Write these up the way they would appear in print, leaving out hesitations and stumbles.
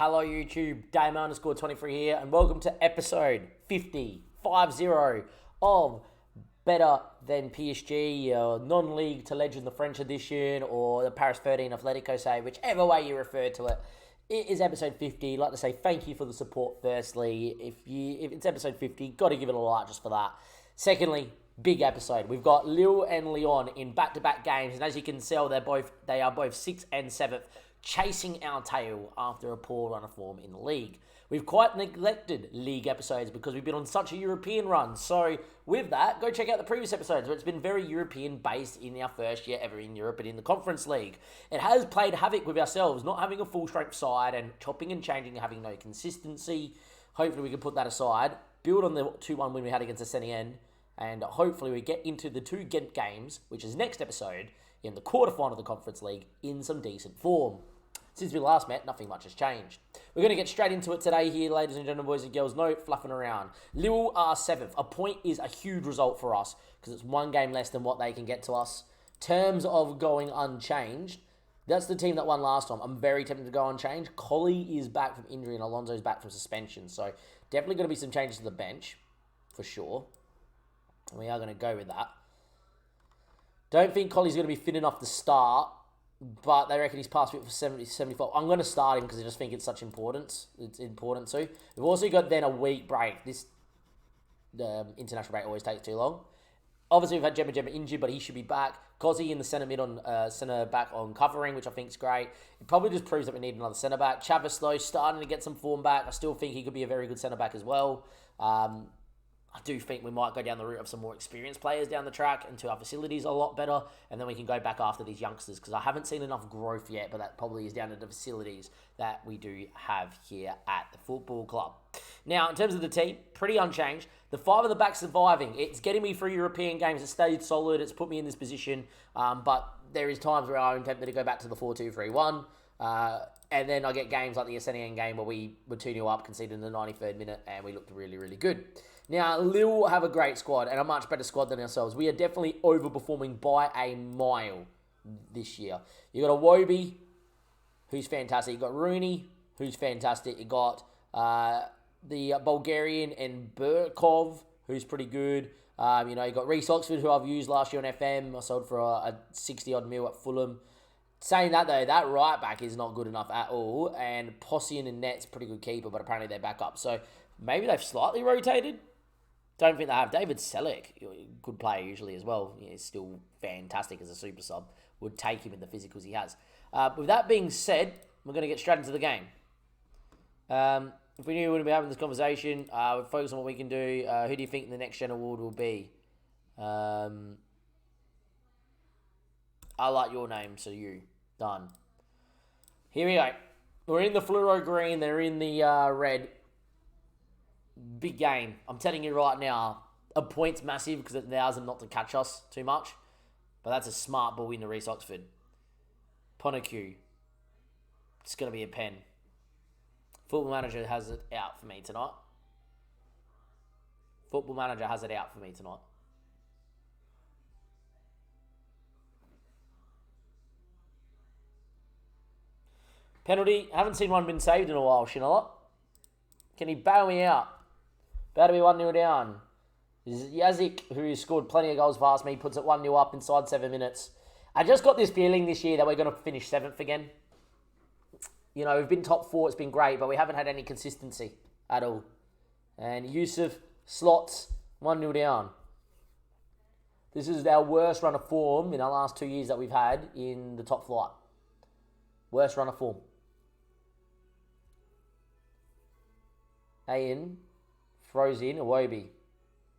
Hello YouTube, Dame_23 here, and welcome to episode 50 of Better Than PSG, non-league to Legend the French edition, or the Paris 13 Atletico say, whichever way you refer to it. It is episode 50. I'd like to say thank you for the support firstly. If it's episode 50, got to give it a like just for that. Secondly, big episode. We've got Lille and Lyon in back-to-back games, and as you can tell, they are both 6th and 7th, chasing our tail after a poor run of form in the league. We've quite neglected league episodes because we've been on such a European run. So with that, go check out the previous episodes where it's been very European based in our first year ever in Europe and in the Conference League. It has played havoc with ourselves, not having a full strength side and chopping and changing and having no consistency. Hopefully we can put that aside, build on the 2-1 win we had against the Saint-Étienne, and hopefully we get into the 2 Ghent games, which is next episode, in the quarterfinal of the Conference League in some decent form. Since we last met, nothing much has changed. We're going to get straight into it today here, ladies and gentlemen, boys and girls. No fluffing around. Lille are 7th. A point is a huge result for us because it's 1 game less than what they can get to us. Terms of going unchanged, that's the team that won last time. I'm very tempted to go unchanged. Collie is back from injury and Alonso's back from suspension. So definitely going to be some changes to the bench, for sure. And we are going to go with that. Don't think Collie's going to be fit enough to start, but they reckon he's passed fit for 70, 75. I'm going to start him because I just think it's such importance. It's important too. We've also got then a week break. This international break always takes too long. Obviously, we've had Gemma injured, but he should be back. Cozzy in the centre mid on centre back on covering, which I think is great. It probably just proves that we need another centre back. Chavis though starting to get some form back. I still think he could be a very good centre back as well. I do think we might go down the route of some more experienced players down the track until our facilities are a lot better, and then we can go back after these youngsters because I haven't seen enough growth yet, but that probably is down to the facilities that we do have here at the football club. Now, in terms of the team, pretty unchanged. The 5 of the back surviving. It's getting me through European games. It stayed solid. It's put me in this position, but there is times where I'm tempted to go back to the 4-2-3-1. And then I get games like the Saint-Étienne game where we were 2-0 up, conceded in the 93rd minute, and we looked really, really good. Now, Lille have a great squad and a much better squad than ourselves. We are definitely overperforming by a mile this year. You got a Wobie, who's fantastic. You got Rooney, who's fantastic. You got the Bulgarian and Burkov, who's pretty good. You got Reece Oxford, who I've used last year on FM. I sold for a 60-odd mil at Fulham. Saying that, though, that right back is not good enough at all. And Possian and Net's pretty good keeper, but apparently they're back up. So maybe they've slightly rotated. Don't think they have. David Selleck, good player usually as well. He's still fantastic as a super sub. Would take him in the physicals he has. With that being said, we're going to get straight into the game. If we knew we wouldn't be having this conversation, we'd focus on what we can do. Who do you think the next gen award will be? I like your name, so you. Done. Here we go. We're in the fluoro green. They're in the red. Big game. I'm telling you right now, a point's massive because it allows them not to catch us too much. But that's a smart ball into Reece Oxford. Ponacu. It's going to be a pen. Football Manager has it out for me tonight. Football Manager has it out for me tonight. Penalty. Haven't seen one been saved in a while, Shinola. Can he bail me out? About to be 1-0 down. Yazik, who scored plenty of goals past me, puts it 1-0 up inside 7 minutes. I just got this feeling this year that we're going to finish 7th again. You know, we've been top 4, it's been great, but we haven't had any consistency at all. And Yusuf slots 1-0 down. This is our worst run of form in our last 2 years that we've had in the top flight. Worst run of form. Ayan throws in Iwobi.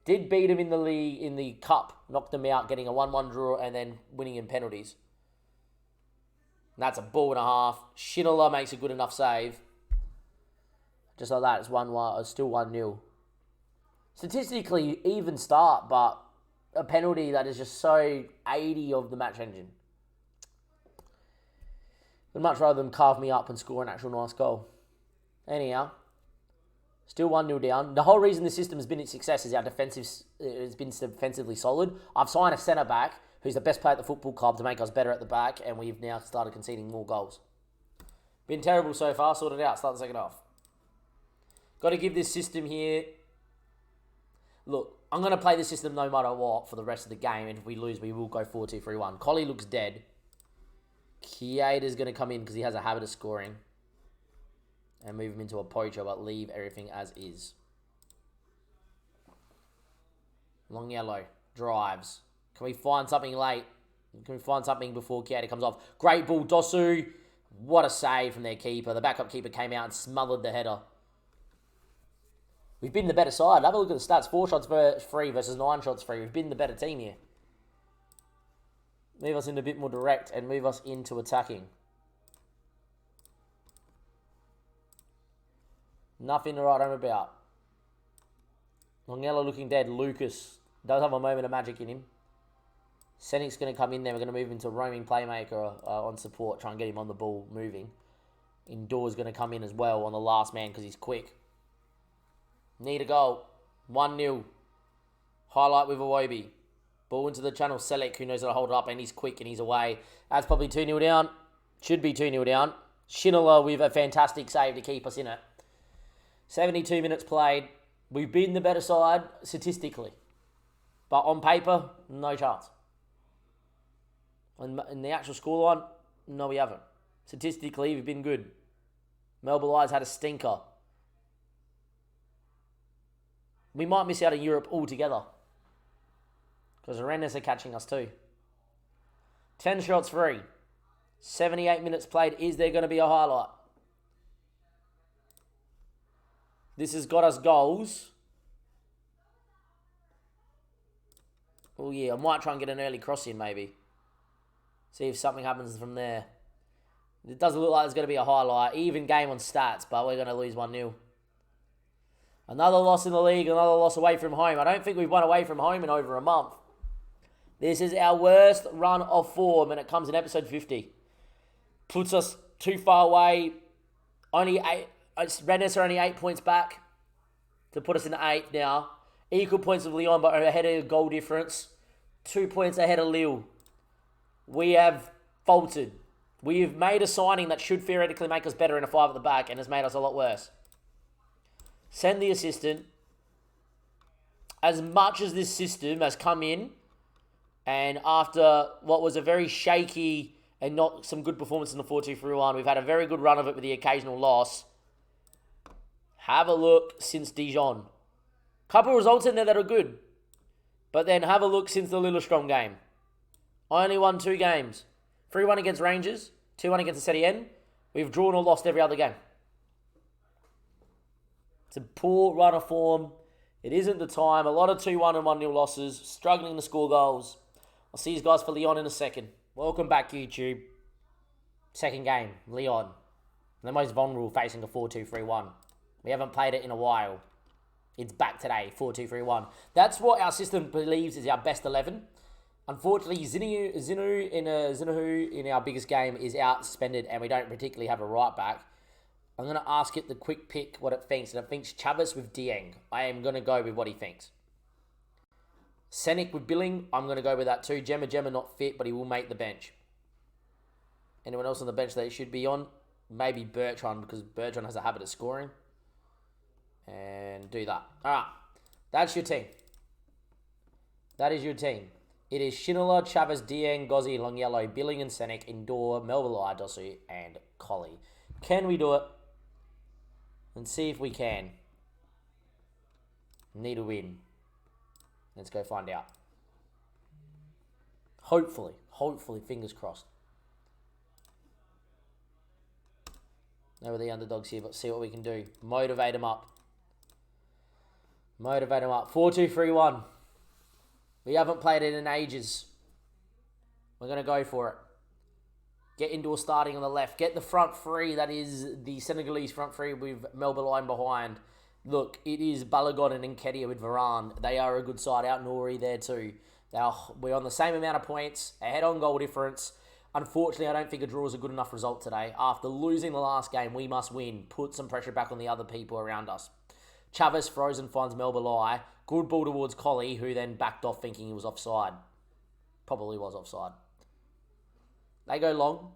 Did beat him in the league, in the cup. Knocked him out, getting a 1-1 draw and then winning in penalties. And that's a ball and a half. Shinola makes a good enough save. Just like that, it's 1-1. It's still 1-0. Statistically, even start, but a penalty that is just so 80 of the match engine. I'd much rather them carve me up and score an actual nice goal. Anyhow. Still 1-0 down. The whole reason the system has been its success is our defensive. It's been defensively solid. I've signed a centre-back who's the best player at the football club to make us better at the back, and we've now started conceding more goals. Been terrible so far. Sort it out. Start the second half. Got to give this system here. Look, I'm going to play the system no matter what for the rest of the game. And if we lose, we will go 4-2-3-1. Collie looks dead. Kiada's going to come in because he has a habit of scoring. And move him into a poacher, but leave everything as is. Long yellow. Drives. Can we find something late? Can we find something before Kiada comes off? Great ball, Dosu. What a save from their keeper. The backup keeper came out and smothered the header. We've been the better side. Have a look at the stats. 4 shots free versus 9 shots free. We've been the better team here. Move us in a bit more direct and move us into attacking. Nothing to write home about. Longella looking dead. Lucas does have a moment of magic in him. Senik's going to come in there. We're going to move into roaming playmaker on support. Try and get him on the ball moving. Indoor's going to come in as well on the last man because he's quick. Need a goal. 1-0. Highlight with Iwobi. Ball into the channel. Selec, who knows how to hold it up, and he's quick and he's away. That's probably 2-0 down. Should be 2-0 down. Schindler with a fantastic save to keep us in it. 72 minutes played. We've been the better side statistically. But on paper, no chance. In the actual scoreline, no, we haven't. Statistically, we've been good. Melbourne Lions had a stinker. We might miss out on Europe altogether. Because the Rennes are catching us too. 10 shots free. 78 minutes played. Is there going to be a highlight? This has got us goals. Oh yeah, I might try and get an early cross in maybe. See if something happens from there. It doesn't look like there's going to be a highlight. Even game on stats, but we're going to lose 1-0. Another loss in the league, another loss away from home. I don't think we've won away from home in over a month. This is our worst run of form, and it comes in episode 50. Puts us too far away. Rennes are only 8 points back to put us in the 8th now. Equal points with Lyon, but ahead of goal difference. 2 points ahead of Lille. We have faltered. We have made a signing that should theoretically make us better in a 5 at the back and has made us a lot worse. Send the assistant. As much as this system has come in, and after what was a very shaky and not some good performance in the 4-2-3-1, we've had a very good run of it with the occasional loss. Have a look since Dijon. Couple of results in there that are good. But then have a look since the Lillestrøm game. Only won 2 games. 3-1 against Rangers, 2-1 against the Setien. We've drawn or lost every other game. It's a poor run of form. It isn't the time. A lot of 2-1 and 1-0 losses. Struggling to score goals. I'll see you guys for Lyon in a second. Welcome back, YouTube. Second game, Lyon. The most vulnerable facing a 4-2-3-1. We haven't played it in a while. It's back today, 4-2-3-1. That's what our system believes is our best 11. Unfortunately, Zinahu in our biggest game is out suspended, and we don't particularly have a right back. I'm going to ask it the quick pick what it thinks, and it thinks Chavez with Dieng. I am going to go with what he thinks. Senik with Billing, I'm going to go with that too. Gemma not fit, but he will make the bench. Anyone else on the bench that he should be on? Maybe Bertrand, because Bertrand has a habit of scoring. And do that. Alright, that's your team. That is your team. It is Schindler, Chavez, Dieng, Gozzi, Long Yellow, Billing and Senik, Indoor, Melville, Dosu, and Collie. Can we do it? Let's see if we can. Need a win. Let's go find out. Hopefully, fingers crossed. They were the underdogs here, but see what we can do. Motivate them up. 4-2-3-1. We haven't played it in ages. We're going to go for it. Get Indoor starting on the left. Get the front three. That is the Senegalese front three with Melbourne line behind. Look, it is Balagon and Nketiah with Varane. They are a good side. Out Nori there too. We're on the same amount of points. Ahead on goal difference. Unfortunately, I don't think a draw is a good enough result today. After losing the last game, we must win. Put some pressure back on the other people around us. Chavez frozen finds Melbourne. Good ball towards Collie, who then backed off thinking he was offside. Probably was offside. They go long.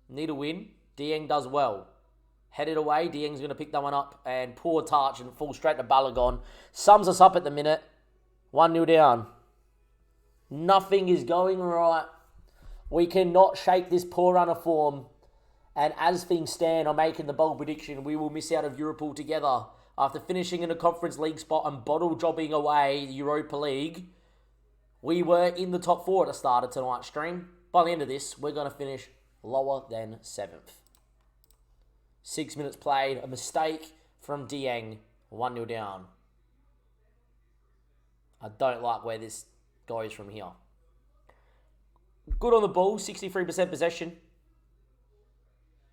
Need a win. Dieng does well. Headed away. Dieng's going to pick that one up and poor touch and fall straight to Balogun. Sums us up at the minute. 1-0 down. Nothing is going right. We cannot shake this poor run of form. And as things stand, I'm making the bold prediction we will miss out of Europe altogether. After finishing in a Conference League spot and bottle jobbing away the Europa League, we were in the top 4 at the start of tonight's stream. By the end of this, we're going to finish lower than 7th. 6 minutes played, a mistake from Dieng, 1-0 down. I don't like where this goes from here. Good on the ball, 63% possession.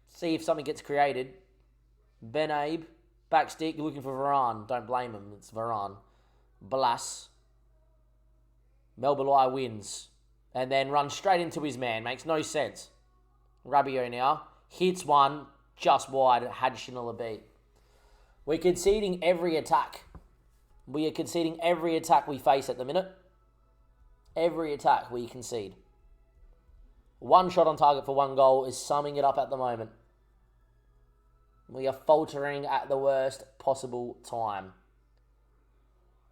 See if something gets created. Ben Abe, back stick, looking for Varane. Don't blame him, it's Varane. Blas. Melbalai wins. And then runs straight into his man. Makes no sense. Rabiot now. Hits one just wide. Had Chanel beat. We're conceding every attack. We are conceding every attack we face at the minute. Every attack we concede. 1 shot on target for 1 goal is summing it up at the moment. We are faltering at the worst possible time.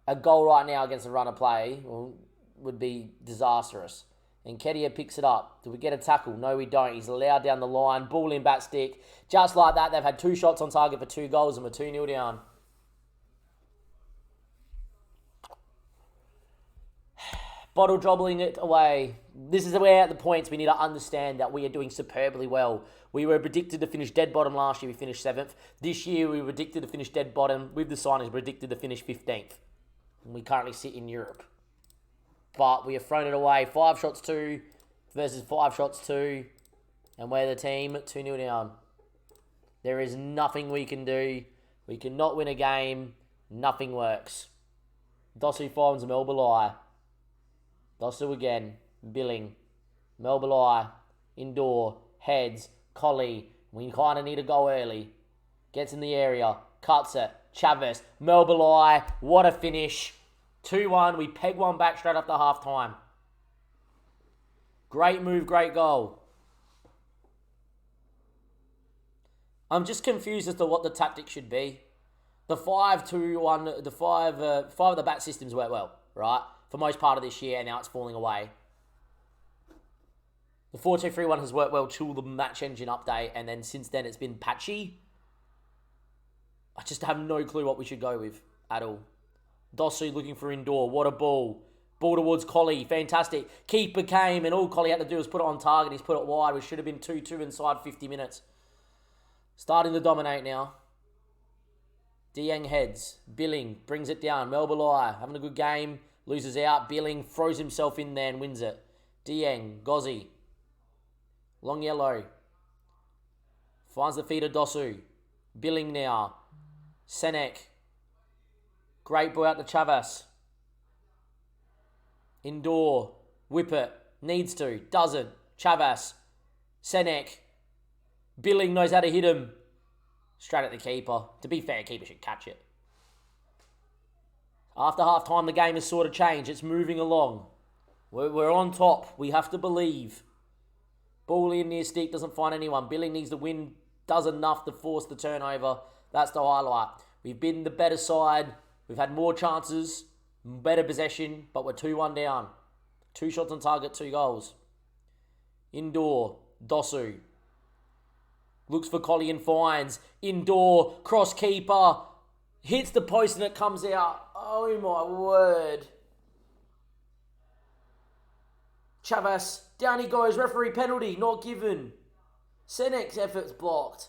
A goal right now against a run of play would be disastrous. And Kedia picks it up. Do we get a tackle? No, we don't. He's allowed down the line. Ball in back stick. Just like that, they've had 2 shots on target for 2 goals and we're 2-0 down. Bottle jobbling it away. This is where at the points we need to understand that we are doing superbly well. We were predicted to finish dead bottom last year. We finished 7th. This year we were predicted to finish dead bottom. With the signings, predicted to finish 15th. And we currently sit in Europe. But we have thrown it away. 5 shots 2 versus 5 shots 2. And we're the team 2-0 down. There is nothing we can do. We cannot win a game. Nothing works. Dosu finds Melbalai. Dosu again. Billing. Melbalai. Indoor. Heads. Collie. We kind of need to go early. Gets in the area. Cuts it. Chavez. Melbalai. What a finish. 2-1. We peg one back straight after half time. Great move. Great goal. I'm just confused as to what the tactic should be. The 5-2-1, the 5 of the back systems work well, right? For most part of this year, and now it's falling away. The 4-2-3-1 has worked well till the match engine update, and then since then it's been patchy. I just have no clue what we should go with at all. Dosu looking for indoor. What a ball. Ball towards Collie. Fantastic. Keeper came, and all Collie had to do was put it on target. He's put it wide. We should have been 2-2 inside 50 minutes. Starting to dominate now. Dieng heads. Billing brings it down. Melbalai having a good game. Loses out. Billing throws himself in there and wins it. Dieng. Gozzi. Long yellow. Finds the feeder Dosu. Billing now. Senek. Great ball out to Chavez. Indoor. Whip it. Needs to. Doesn't. Chavez. Senek. Billing knows how to hit him. Straight at the keeper. To be fair, keeper should catch it. After half time, the game has sort of changed. It's moving along. We're on top. We have to believe. Ball in near stick. Doesn't find anyone. Billing needs to win. Does enough to force the turnover. That's the highlight. We've been the better side. We've had more chances. Better possession. But we're 2-1 down. 2 shots on target. 2 goals. Indoor. Dosu. Looks for Collie and finds. Indoor. Cross keeper. Hits the post and it comes out. Oh my word. Chavez. Down he goes. Referee penalty. Not given. Senek's effort's blocked.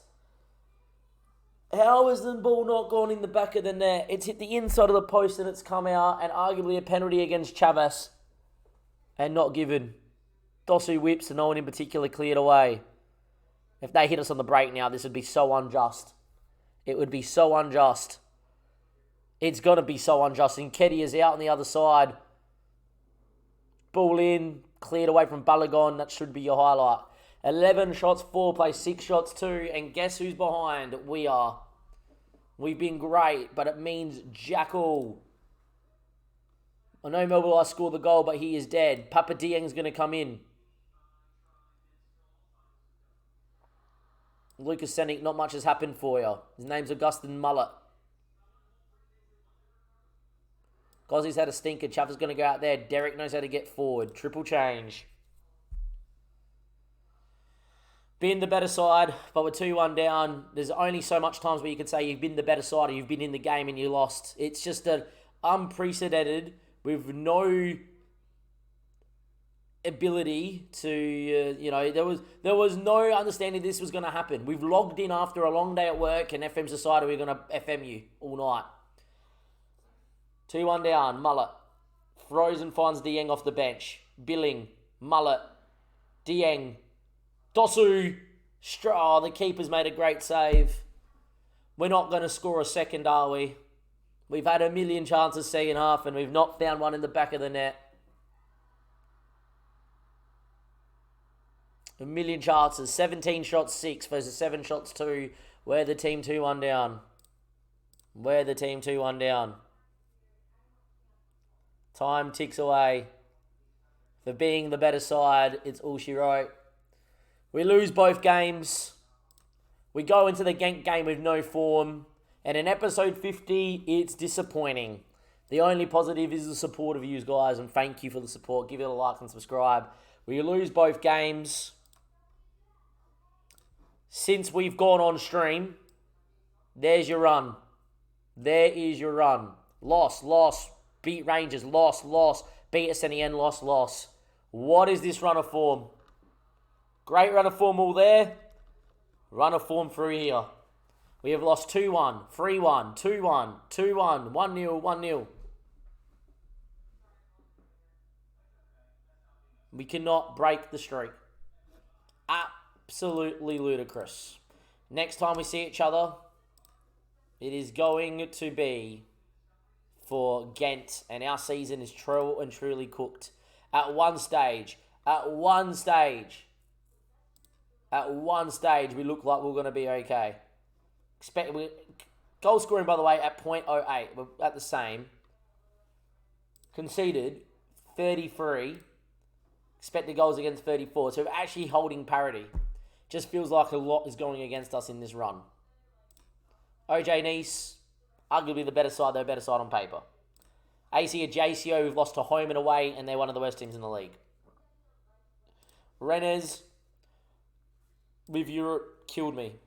How has the ball not gone in the back of the net? It's hit the inside of the post and it's come out. And arguably a penalty against Chavez. And not given. Dosu whips and no one in particular cleared away. If they hit us on the break now, this would be so unjust. It would be so unjust. It's going to be so unjust. And Keddy is out on the other side. Ball in. Cleared away from Balogun. That should be your highlight. 11 shots, 4 play, 6 shots, 2. And guess who's behind? We are. We've been great, but it means jack all. I know Melbourne scored the goal, but he is dead. Papa Dieng's going to come in. Lucas Senick, not much has happened for you. His name's Augustin Mullet. Gozzie's had a stinker. Chaffer's going to go out there. Derek knows how to get forward. Triple change. Been the better side, but we're 2-1 down. There's only so much times where you can say you've been the better side or you've been in the game and you lost. It's just an unprecedented with no ability to, there was no understanding this was going to happen. We've logged in after a long day at work and FM's decided we're going to FM you all night. 2-1 down, Mullet. Throws and finds Dieng off the bench. Billing, Mullet, Dieng, Dosu. The keeper's made a great save. We're not going to score a second, are we? We've had a million chances second half and we've not found one in the back of the net. A million chances. 17 shots, 6 versus 7 shots, 2. We're the team 2-1 down. We're the team 2-1 down. Time ticks away. For being the better side, it's all she wrote. We lose both games. We go into the Genk game with no form. And in episode 50, it's disappointing. The only positive is the support of you guys, and thank you for the support. Give it a like and subscribe. We lose both games. Since we've gone on stream, there's your run. There is your run. Loss. Beat Rangers. Loss. Beat SNEN. Loss. What is this run of form? Great run of form all there. Run of form through here. We have lost 2-1, 3-1, 2-1, 2-1, 1-0, 1-0. We cannot break the streak. Absolutely ludicrous. Next time we see each other, it is going to be for Ghent, and our season is true and truly cooked. At one stage, we look like we're going to be okay. Goal scoring, by the way, at .08. We're at the same. Conceded 33. Expected goals against 34. So we're actually holding parity. Just feels like a lot is going against us in this run. OJ Nice, arguably the better side, though, better side on paper. AC and JCO, we've lost to home and away, and they're one of the worst teams in the league. Rennes, with Europe, killed me.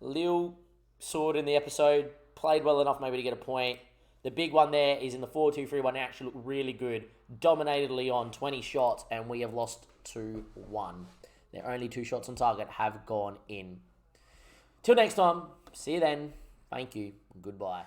Lille saw it in the episode, played well enough maybe to get a point. The big one there is in the 4-2-3-1, actually looked really good. Dominated Lyon, 20 shots, and we have lost 2-1. Their only 2 shots on target have gone in. Till next time, see you then. Thank you. Goodbye.